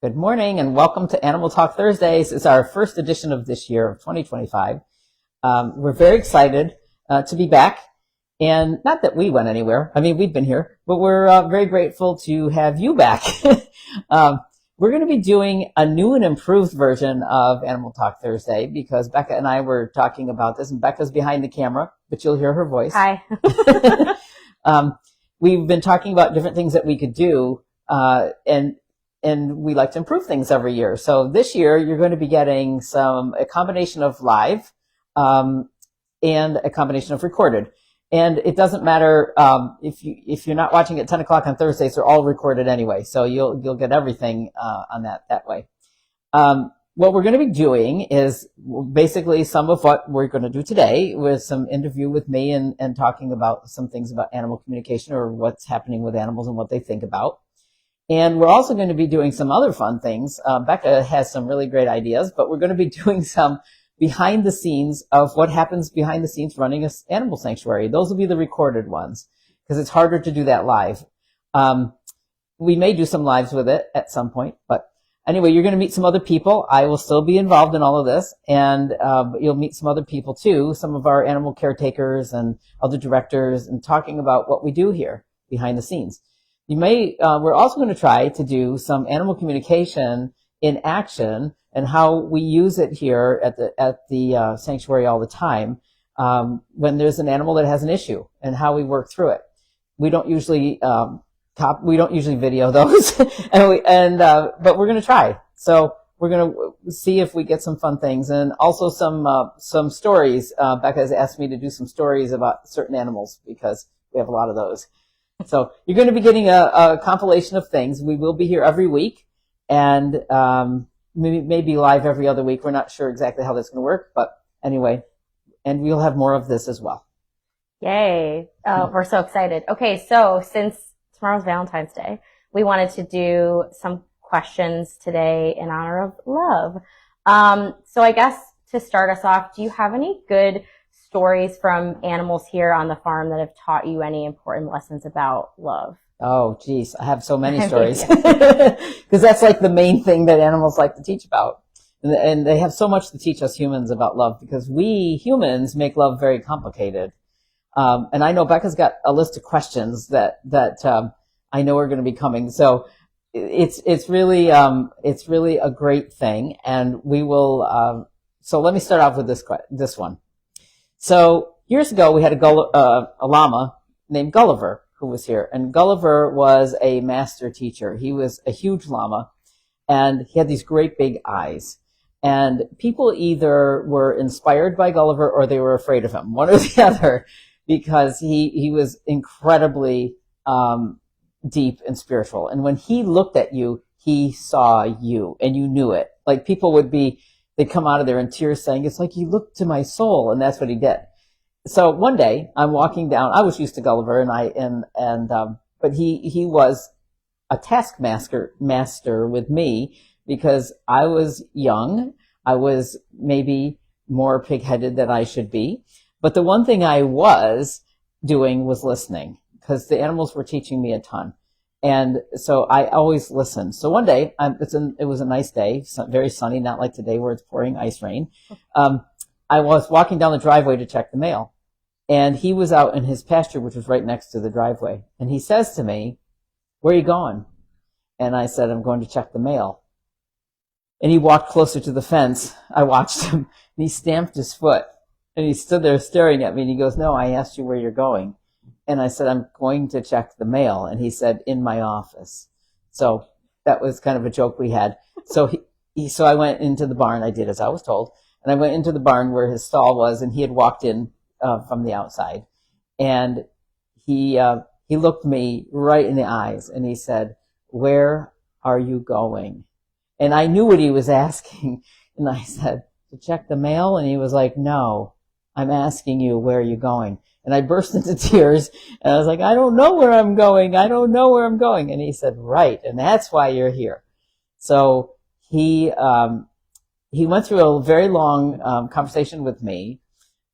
Good morning and welcome to Animal Talk Thursdays. It's our first edition of this year of 2025. We're very excited to be back, and not that we went anywhere. I mean, we've been here, but we're very grateful to have you back. We're going to be doing a new and improved version of Animal Talk Thursday because Becca and I were talking about this, and Becca's behind the camera, but you'll hear her voice. Hi. We've been talking about different things that we could do, and we like to improve things every year. So this year you're going to be getting a combination of live and a combination of recorded. And it doesn't matter if you're not watching at 10 o'clock on Thursdays, they're all recorded anyway. So you'll get everything on that way. What we're going to be doing is basically some of what we're going to do today with some interview with me and talking about some things about animal communication or what's happening with animals and what they think about. And we're also going to be doing some other fun things. Becca has some really great ideas, but we're going to be doing some behind the scenes of what happens behind the scenes running an animal sanctuary. Those will be the recorded ones because it's harder to do that live. We may do some lives with it at some point, but anyway, you're going to meet some other people. I will still be involved in all of this, and you'll meet some other people too, some of our animal caretakers and other directors, and talking about what we do here behind the scenes. We're also going to try to do some animal communication in action and how we use it here at the sanctuary all the time when there's an animal that has an issue and how we work through it. We don't usually video those, but we're going to try. So we're going to see if we get some fun things and also some stories. Becca has asked me to do some stories about certain animals because we have a lot of those. So you're going to be getting a compilation of things. We will be here every week and maybe live every other week. We're not sure exactly how that's going to work, but anyway, and we'll have more of this as well. Yay. We're so excited. Okay, so since tomorrow's Valentine's Day, we wanted to do some questions today in honor of love. So I guess to start us off, do you have any good stories from animals here on the farm that have taught you any important lessons about love? Oh, geez. I have so many stories because that's like the main thing that animals like to teach about. And they have so much to teach us humans about love because we humans make love very complicated. And I know Becca's got a list of questions that I know are going to be coming. So it's really a great thing. And we will, so let me start off with this one. So years ago, we had a llama named Gulliver who was here, and Gulliver was a master teacher. He was a huge llama, and he had these great big eyes. And people either were inspired by Gulliver or they were afraid of him, one or the other, because he was incredibly deep and spiritual. And when he looked at you, he saw you, and you knew it. Like people they'd come out of there in tears saying, it's like he looked to my soul, and that's what he did. So one day I'm walking down, I was used to Gulliver but he was a taskmaster with me because I was young. I was maybe more pig-headed than I should be. But the one thing I was doing was listening because the animals were teaching me a ton. And so I always listened. So one day, it was a nice day, very sunny, not like today where it's pouring ice rain. I was walking down the driveway to check the mail, and he was out in his pasture, which was right next to the driveway. And he says to me, "Where are you going?" And I said, "I'm going to check the mail." And he walked closer to the fence. I watched him, and he stamped his foot, and he stood there staring at me, and he goes, "No, I asked you where you're going." And I said, "I'm going to check the mail." And he said, "In my office." So that was kind of a joke we had. So so I went into the barn. I did as I was told. And I went into the barn where his stall was, and he had walked in from the outside. And he looked me right in the eyes, and he said, "Where are you going?" And I knew what he was asking. And I said, "To check the mail?" And he was like, "No, I'm asking you, where are you going?" And I burst into tears, and I was like, "I don't know where I'm going. I don't know where I'm going." And he said, "Right, and that's why you're here." So he went through a very long conversation with me,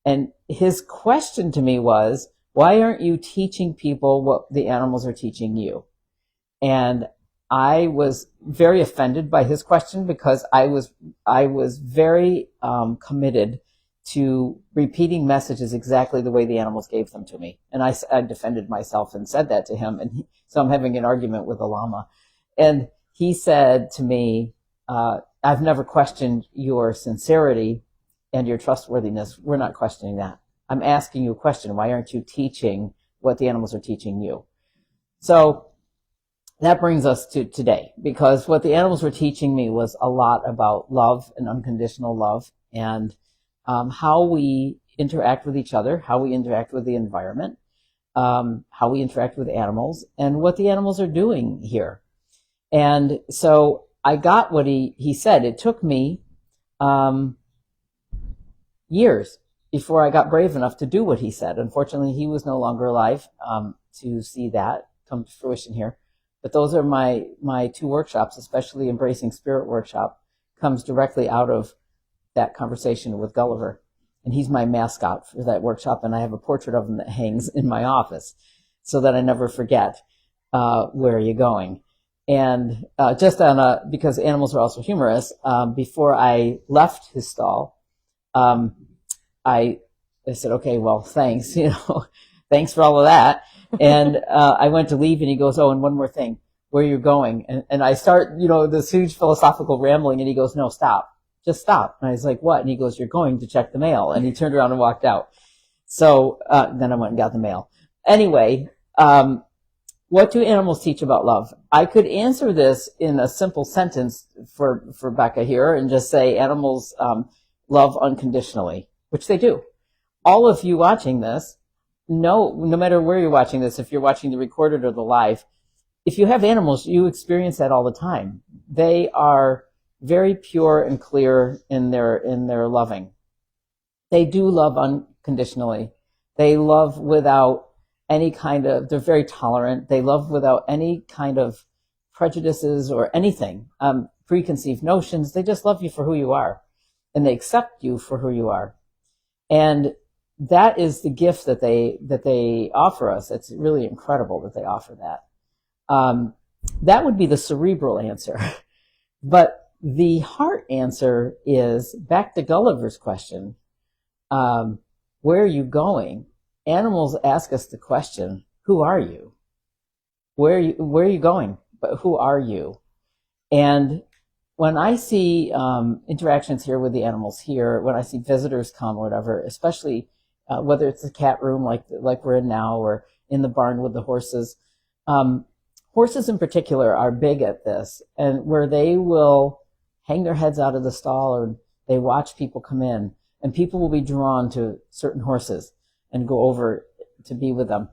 and his question to me was, why aren't you teaching people what the animals are teaching you? And I was very offended by his question because I was very committed to repeating messages exactly the way the animals gave them to me. And I defended myself and said that to him. And so I'm having an argument with the llama. And he said to me, I've never questioned your sincerity and your trustworthiness. We're not questioning that. I'm asking you a question. Why aren't you teaching what the animals are teaching you? So that brings us to today, because what the animals were teaching me was a lot about love and unconditional love, and how we interact with each other, how we interact with the environment, how we interact with animals, and what the animals are doing here. And so I got what he said. It took me years before I got brave enough to do what he said. Unfortunately, he was no longer alive to see that come to fruition here. But those are my two workshops, especially Embracing Spirit workshop, comes directly out of that conversation with Gulliver. And he's my mascot for that workshop, and I have a portrait of him that hangs in my office so that I never forget, where are you going? And just because animals are also humorous, before I left his stall, I said, okay, well, thanks, thanks for all of that. And I went to leave, and he goes, oh, and one more thing, where are you going? And I start, this huge philosophical rambling, and he goes, no, stop. Just stop. And I was like, what? And he goes, you're going to check the mail. And he turned around and walked out. So then I went and got the mail. Anyway, what do animals teach about love? I could answer this in a simple sentence for Becca here and just say animals love unconditionally, which they do. All of you watching this know, no matter where you're watching this, if you're watching the recorded or the live, if you have animals, you experience that all the time. They are very pure and clear in their loving. They do love unconditionally. They love without any kind of, they're very tolerant. They love without any kind of prejudices or anything, preconceived notions. They just love you for who you are, and they accept you for who you are. And that is the gift that they offer us. It's really incredible that they offer that. That would be the cerebral answer. But the heart answer is back to Gulliver's question. Where are you going? Animals ask us the question, who are you? Where are you going? But who are you? And when I see interactions here with the animals here, when I see visitors come or whatever, especially whether it's the cat room like we're in now, or in the barn with the horses, horses in particular are big at this, and where they will hang their heads out of the stall, or they watch people come in, and people will be drawn to certain horses and go over to be with them.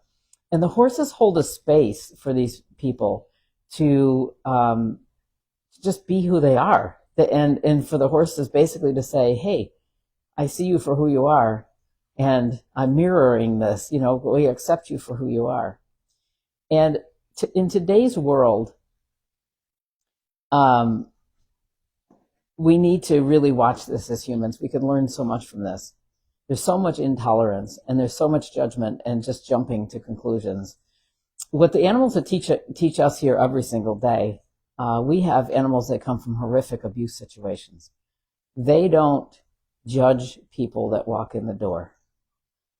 And the horses hold a space for these people to just be who they are. And for the horses basically to say, hey, I see you for who you are, and I'm mirroring this, we accept you for who you are. And in today's world, we need to really watch this as humans. We can learn so much from this. There's so much intolerance, and there's so much judgment and just jumping to conclusions. What the animals that teach us here every single day, we have animals that come from horrific abuse situations. They don't judge people that walk in the door.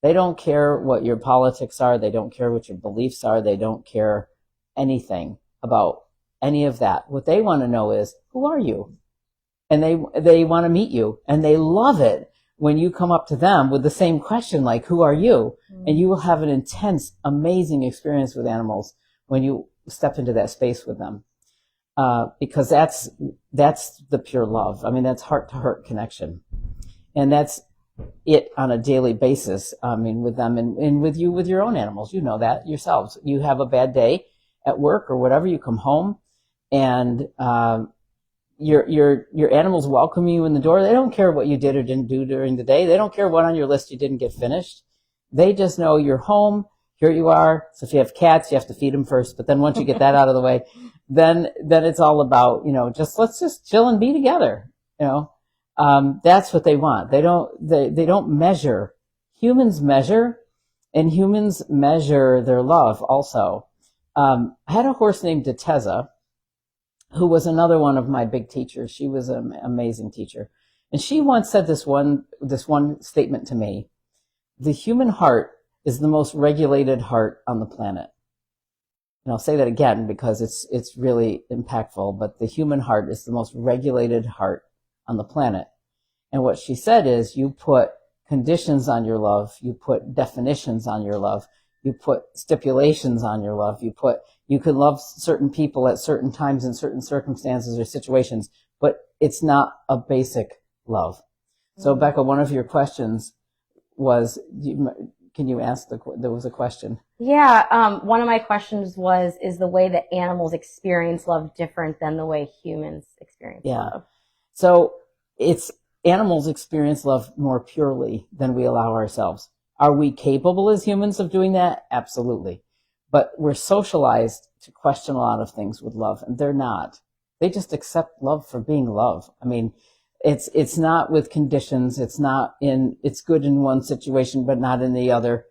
They don't care what your politics are. They don't care what your beliefs are. They don't care anything about any of that. What they want to know is, who are you? And they want to meet you, and they love it when you come up to them with the same question, like, who are you? Mm-hmm. And you will have an intense, amazing experience with animals when you step into that space with them. Because that's the pure love. I mean, that's heart to heart connection. And that's it on a daily basis. I mean, with them and with you, with your own animals, you know that yourselves. You have a bad day at work or whatever, you come home, and, your animals welcome you in the door. They don't care what you did or didn't do during the day. They don't care what on your list you didn't get finished. They just know you're home. Here you are. So if you have cats, you have to feed them first. But then once you get that out of the way, then it's all about, let's just chill and be together. That's what they want. They don't measure. Humans measure, and humans measure their love also. I had a horse named Deteza, who was another one of my big teachers. She was an amazing teacher. And she once said this one statement to me: the human heart is the most regulated heart on the planet. And I'll say that again because it's really impactful, but the human heart is the most regulated heart on the planet. And what she said is, you put conditions on your love, you put definitions on your love, you put stipulations on your love, you can love certain people at certain times in certain circumstances or situations, but it's not a basic love. So Becca, one of your questions was, can you ask there was a question? Yeah, one of my questions was, is the way that animals experience love different than the way humans experience love? So animals experience love more purely than we allow ourselves. Are we capable as humans of doing that? Absolutely. But we're socialized to question a lot of things with love, and they're not. They just accept love for being love. I mean, it's not with conditions. It's good in one situation, but not in the other.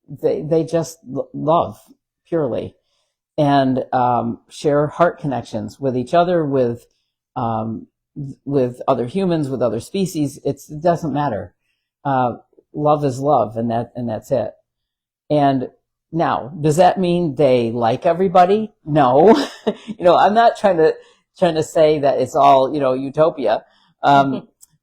They just love purely and share heart connections with each other, with other humans, with other species. It doesn't matter. Love is love, and that's it. And now, does that mean they like everybody? No. I'm not trying to say that it's all, utopia.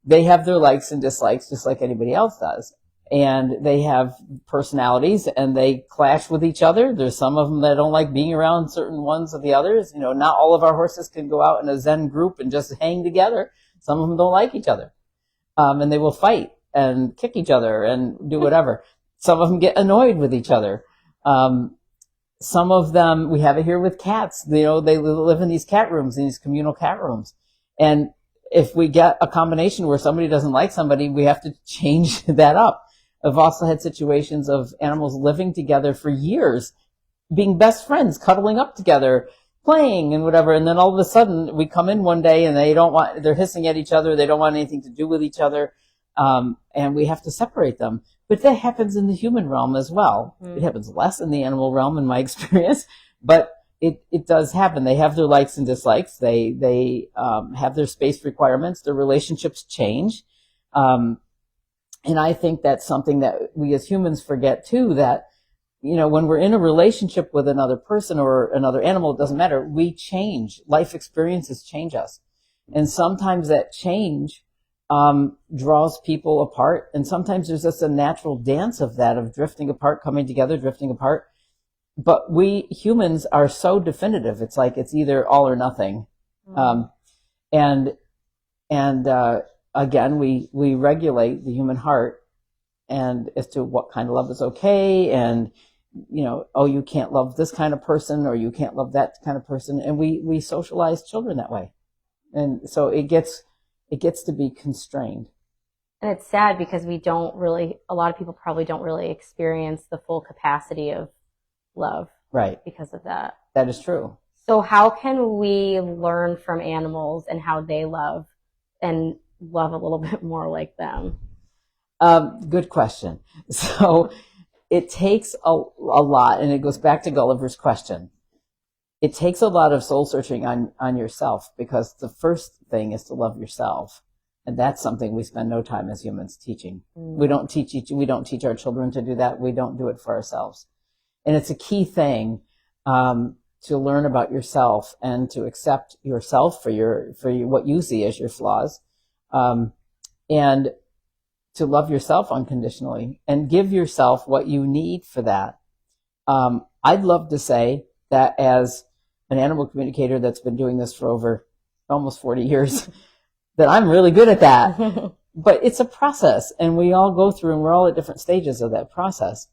They have their likes and dislikes just like anybody else does. And they have personalities and they clash with each other. There's some of them that don't like being around certain ones of the others. Not all of our horses can go out in a Zen group and just hang together. Some of them don't like each other. And they will fight and kick each other and do whatever. Some of them get annoyed with each other. Some of them, we have it here with cats. They live in these cat rooms, in these communal cat rooms. And if we get a combination where somebody doesn't like somebody, we have to change that up. I've also had situations of animals living together for years, being best friends, cuddling up together, playing and whatever. And then all of a sudden we come in one day and they're hissing at each other. They don't want anything to do with each other. And we have to separate them. But that happens in the human realm as well. It happens less in the animal realm in my experience, but it does happen. They have their likes and dislikes. They have their space requirements. Their relationships change. And I think that's something that we as humans forget too, that, when we're in a relationship with another person or another animal, it doesn't matter. We change. Life experiences change us. And sometimes that change draws people apart. And sometimes there's just a natural dance of that, of drifting apart, coming together, drifting apart. But we humans are so definitive. It's like it's either all or nothing. And again, we regulate the human heart and as to what kind of love is okay. And, you can't love this kind of person or you can't love that kind of person. And we socialize children that way. And so it gets to be constrained. And it's sad because a lot of people probably don't really experience the full capacity of love. Right. Because of that. That is true. So how can we learn from animals and how they love and love a little bit more like them? Good question. So it takes a lot, and it goes back to Gulliver's question. It takes a lot of soul searching on yourself, because the first thing is to love yourself. And that's something we spend no time as humans teaching. We don't teach our children to do that. We don't do it for ourselves. And it's a key thing, to learn about yourself and to accept yourself for what you see as your flaws. And to love yourself unconditionally and give yourself what you need for that. I'd love to say that as an animal communicator that's been doing this for over almost 40 years, that I'm really good at that. But it's a process, and we all go through, and we're all at different stages of that process.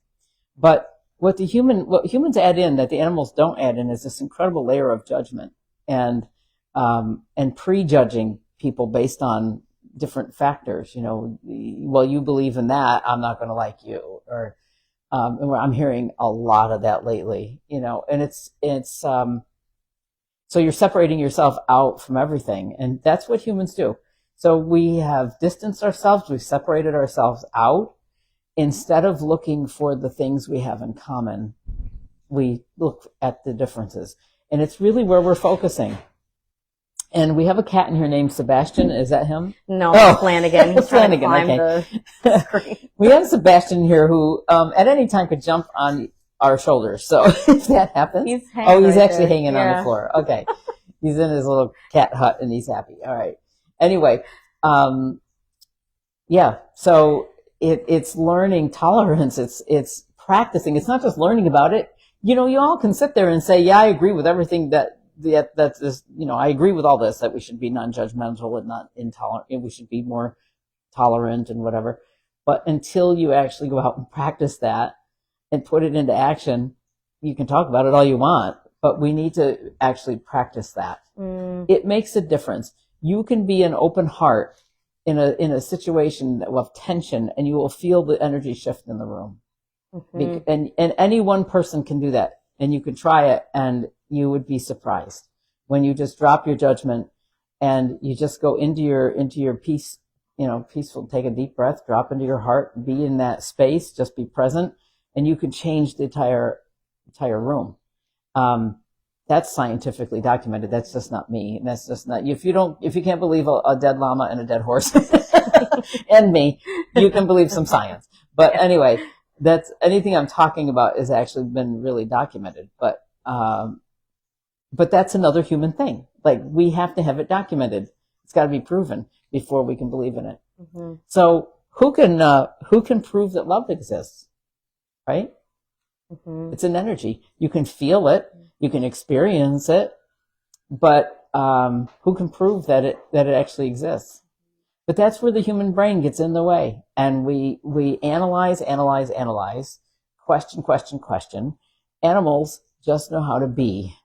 But what humans add in that the animals don't add in is this incredible layer of judgment and prejudging people based on different factors. Well, you believe in that, I'm not going to like you, or and I'm hearing a lot of that lately. And it's so you're separating yourself out from everything, and that's what humans do. So we have distanced ourselves, we've separated ourselves out. Instead of looking for the things we have in common, we look at the differences. And it's really where we're focusing. And we have a cat in here named Sebastian. Is that him? No, oh. Flanagan. He's Flanagan, trying to climb the screen. We have Sebastian here who, at any time could jump on our shoulders. So if that happens. He's actually hanging on the floor. Okay. He's in his little cat hut and he's happy. All right. Anyway, yeah. So it's learning tolerance. It's practicing. It's not just learning about it. You know, you all can sit there and say, yeah, I agree with everything that's this, you know, I agree with all this, that we should be non-judgmental and not intolerant, and we should be more tolerant and whatever. But until you actually go out and practice that and put it into action, you can talk about it all you want, but we need to actually practice that. It makes a difference. You can be an open heart in a situation of tension, and you will feel the energy shift in the room. And any one person can do that, and you can try it, and you would be surprised when you just drop your judgment and you just go into your peace, you know, peaceful, take a deep breath, drop into your heart, be in that space, just be present, and you can change the entire room. That's scientifically documented. That's just not me. And that's just not, if you can't believe a dead llama and a dead horse and me, you can believe some science. But anyway, that's anything I'm talking about has actually been really documented. But that's another human thing. Like, we have to have it documented. It's got to be proven before we can believe in it. So who can prove that love exists? Right? It's an energy. You can feel it. You can experience it. But who can prove that it actually exists? But that's where the human brain gets in the way. And we analyze, question. Animals just know how to be.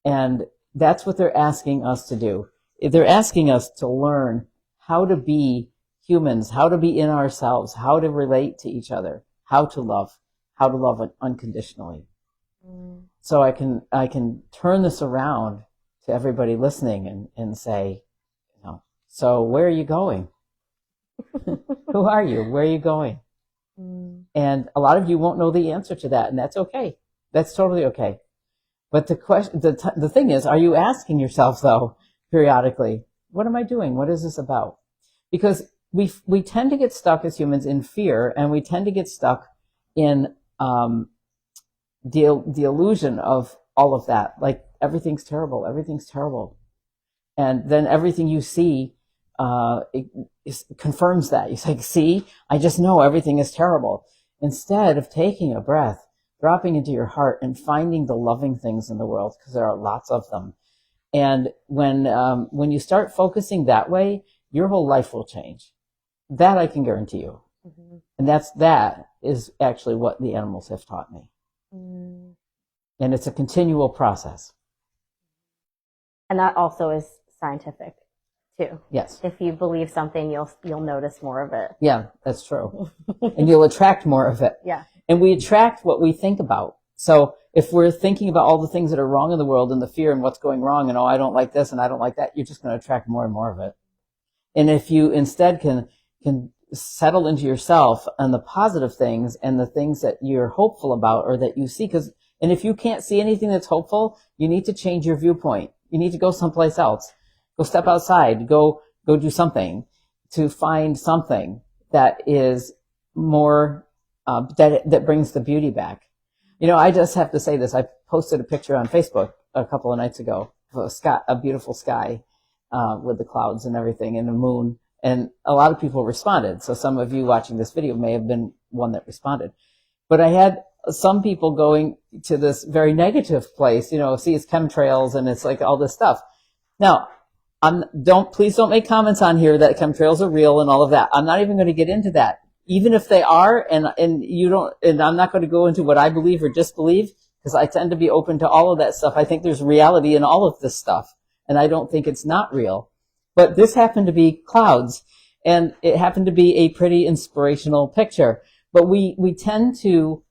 And that's what they're asking us to do. They're asking us to learn how to be humans, how to be in ourselves, how to relate to each other, how to love unconditionally. So I can turn this around to everybody listening and say, you know, so where are you going? Who are you? Where are you going? And a lot of you won't know the answer to that, and that's okay. That's totally okay. But the thing is, are you asking yourself, though, periodically, what am I doing? What is this about? Because we tend to get stuck as humans in fear, and we tend to get stuck in the illusion of all of that. Like, everything's terrible. And then everything you see it confirms that. You say, see, I just know everything is terrible. Instead of taking a breath, dropping into your heart and finding the loving things in the world, because there are lots of them. And when you start focusing that way, your whole life will change. That I can guarantee you. And that is actually what the animals have taught me. And it's a continual process. And that also is scientific too. Yes. If you believe something, you'll notice more of it. Yeah, that's true. And you'll attract more of it. Yeah. And we attract what we think about. So if we're thinking about all the things that are wrong in the world and the fear and what's going wrong and, oh, I don't like this and I don't like that, you're just going to attract more and more of it. And if you instead can settle into yourself and the positive things and the things that you're hopeful about or that you see, and if you can't see anything that's hopeful, you need to change your viewpoint. You need to go someplace else. Go step outside. Go do something to find something that is more that brings the beauty back. You know, I just have to say this. I posted a picture on Facebook a couple of nights ago of a beautiful sky with the clouds and everything and the moon. And a lot of people responded. So some of you watching this video may have been one that responded. But I had some people going to this very negative place, you know, see, it's chemtrails and it's like all this stuff. Now, please don't make comments on here that chemtrails are real and all of that. I'm not even going to get into that. Even if they are, and I'm not going to go into what I believe or disbelieve, because I tend to be open to all of that stuff. I think there's reality in all of this stuff, and I don't think it's not real. But this happened to be clouds, and it happened to be a pretty inspirational picture. But we tend to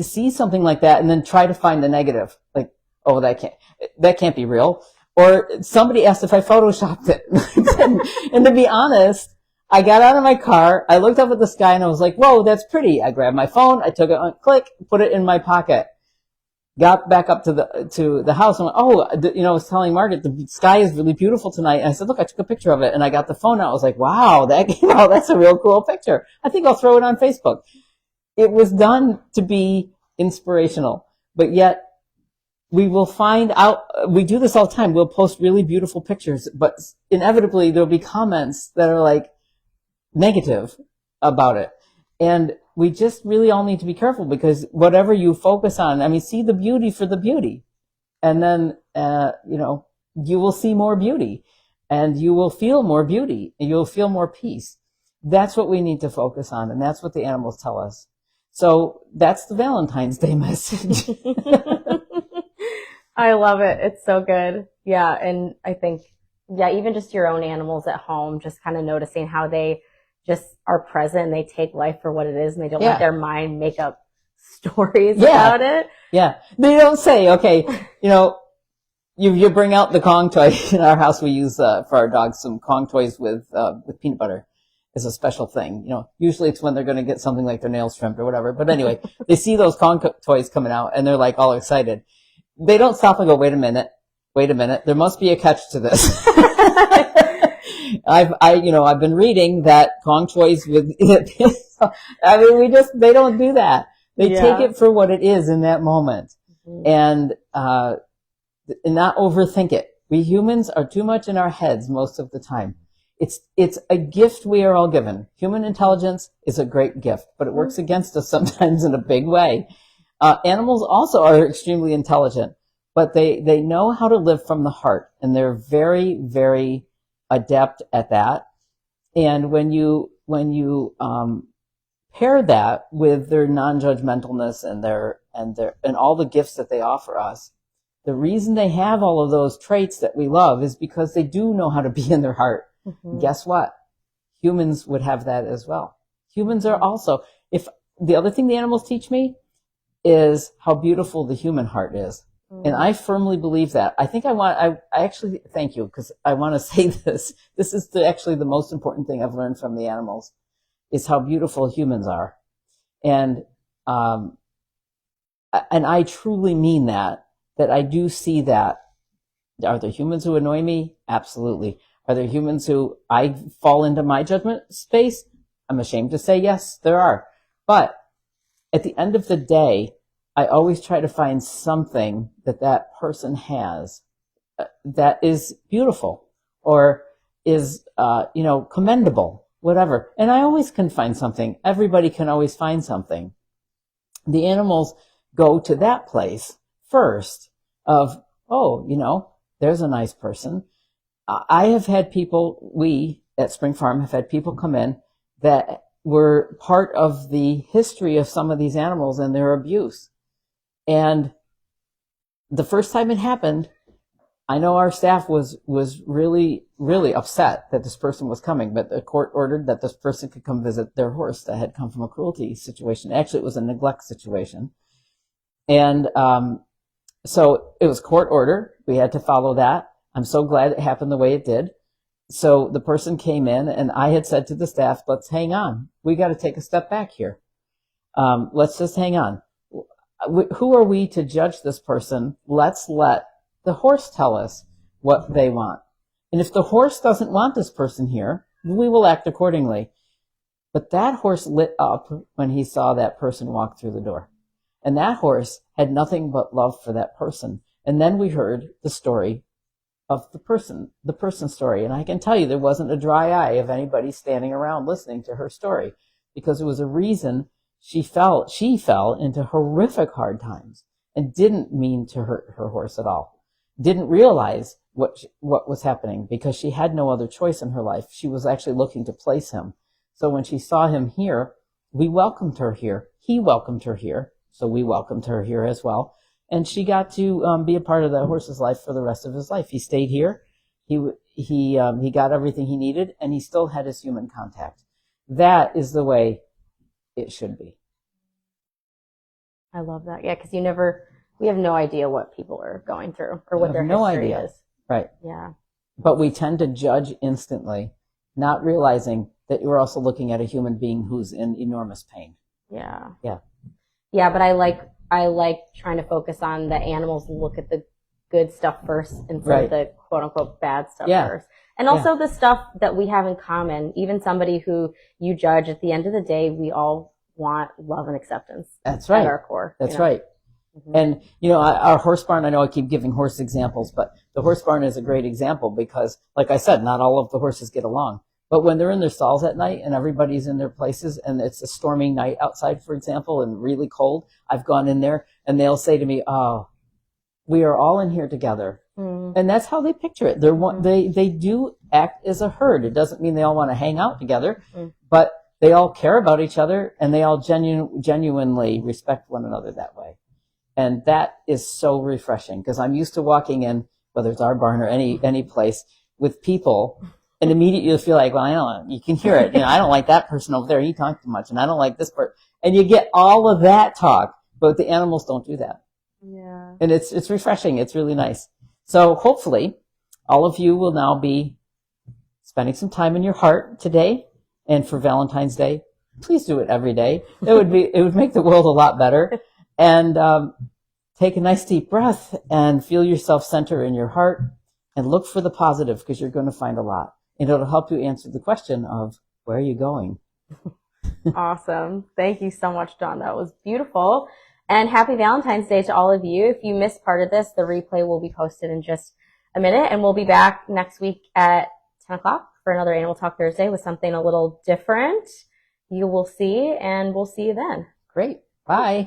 see something like that and then try to find the negative. Like, oh, that can't be real. Or somebody asked if I photoshopped it. And to be honest, I got out of my car, I looked up at the sky and I was like, whoa, that's pretty. I grabbed my phone, I took it on click, put it in my pocket. got back up to the house and went, I was telling Margaret, the sky is really beautiful tonight. And I said, look, I took a picture of it, and I got the phone out. I was like, wow, that's a real cool picture. I think I'll throw it on Facebook. It was done to be inspirational, but yet we will find out, we do this all the time. We'll post really beautiful pictures, but inevitably there'll be comments that are like negative about it. And we just really all need to be careful, because whatever you focus on, I mean, see the beauty for the beauty. And then, you will see more beauty, and you will feel more beauty, and you'll feel more peace. That's what we need to focus on. And that's what the animals tell us. So that's the Valentine's Day message. I love it. It's so good. Yeah. And I think, even just your own animals at home, just kind of noticing how they just are present and they take life for what it is, and they don't let their mind make up stories about it. Yeah. They don't say, okay, you bring out the Kong toy. In our house, we use, for our dogs, some Kong toys with peanut butter. Is a special thing. Usually it's when they're going to get something like their nails trimmed or whatever. But anyway, they see those Kong toys coming out, and they're like all excited. They don't stop and go, wait a minute. There must be a catch to this. I've been reading that Kong toys with, I mean, they don't do that. They take it for what it is in that moment, and not overthink it. We humans are too much in our heads most of the time. It's a gift we are all given. Human intelligence is a great gift, but it works against us sometimes in a big way. Animals also are extremely intelligent, but they know how to live from the heart, and they're very, very adept at that. And when you pair that with their non-judgmentalness and all the gifts that they offer us, the reason they have all of those traits that we love is because they do know how to be in their heart. Mm-hmm. Guess what? Humans would have that as well. Humans are also, if the other thing the animals teach me is how beautiful the human heart is. Mm-hmm. And I firmly believe that. I think I actually, thank you, because I want to say this. This is actually the most important thing I've learned from the animals, is how beautiful humans are. And I truly mean that I do see that. Are there humans who annoy me? Absolutely. Are there humans who I fall into my judgment space? I'm ashamed to say yes, there are. But at the end of the day, I always try to find something that person has that is beautiful or is, commendable, whatever. And I always can find something. Everybody can always find something. The animals go to that place first of, there's a nice person. I have had people, we at Spring Farm have had people come in that were part of the history of some of these animals and their abuse. And the first time it happened, I know our staff was really, really upset that this person was coming, but the court ordered that this person could come visit their horse that had come from a cruelty situation. Actually, it was a neglect situation. And so it was court order. We had to follow that. I'm so glad it happened the way it did. So the person came in, and I had said to the staff, let's hang on. We got to take a step back here. Let's just hang on. Who are we to judge this person? Let's let the horse tell us what they want. And if the horse doesn't want this person here, we will act accordingly. But that horse lit up when he saw that person walk through the door. And that horse had nothing but love for that person. And then we heard the story of the person's story. And I can tell you there wasn't a dry eye of anybody standing around listening to her story, because it was a reason she fell into horrific hard times and didn't mean to hurt her horse at all. Didn't realize what was happening, because she had no other choice in her life. She was actually looking to place him. So when she saw him here, we welcomed her here. He welcomed her here. So we welcomed her here as well. And she got to be a part of that horse's life for the rest of his life. He stayed here. He got everything he needed, and he still had his human contact. That is the way it should be. I love that. Yeah, because we have no idea what people are going through or what their history is. Right. Yeah. But we tend to judge instantly, not realizing that you're also looking at a human being who's in enormous pain. Yeah. Yeah. Yeah, but I I like trying to focus on the animals and look at the good stuff first instead of the quote unquote bad stuff first. And also the stuff that we have in common, even somebody who you judge, at the end of the day, we all want love and acceptance. That's right. At our core. That's right. Mm-hmm. And, our horse barn, I know I keep giving horse examples, but the horse barn is a great example because, like I said, not all of the horses get along. But when they're in their stalls at night and everybody's in their places and it's a stormy night outside, for example, and really cold, I've gone in there and they'll say to me, oh, we are all in here together. And that's how they picture it. They do act as a herd. It doesn't mean they all want to hang out together, but they all care about each other and they all genuinely respect one another that way. And that is so refreshing because I'm used to walking in, whether it's our barn or any place, with people, and immediately you feel like, well, you can hear it. I don't like that person over there. He talks too much, and I don't like this part. And you get all of that talk, but the animals don't do that. Yeah. And it's refreshing. It's really nice. So hopefully all of you will now be spending some time in your heart today. And for Valentine's Day, please do it every day. It would make the world a lot better. And, take a nice deep breath and feel yourself center in your heart and look for the positive because you're going to find a lot. And it'll help you answer the question of where are you going? Awesome. Thank you so much, Dawn. That was beautiful. And happy Valentine's Day to all of you. If you missed part of this, the replay will be posted in just a minute. And we'll be back next week at 10 o'clock for another Animal Talk Thursday with something a little different. You will see, and we'll see you then. Great. Bye.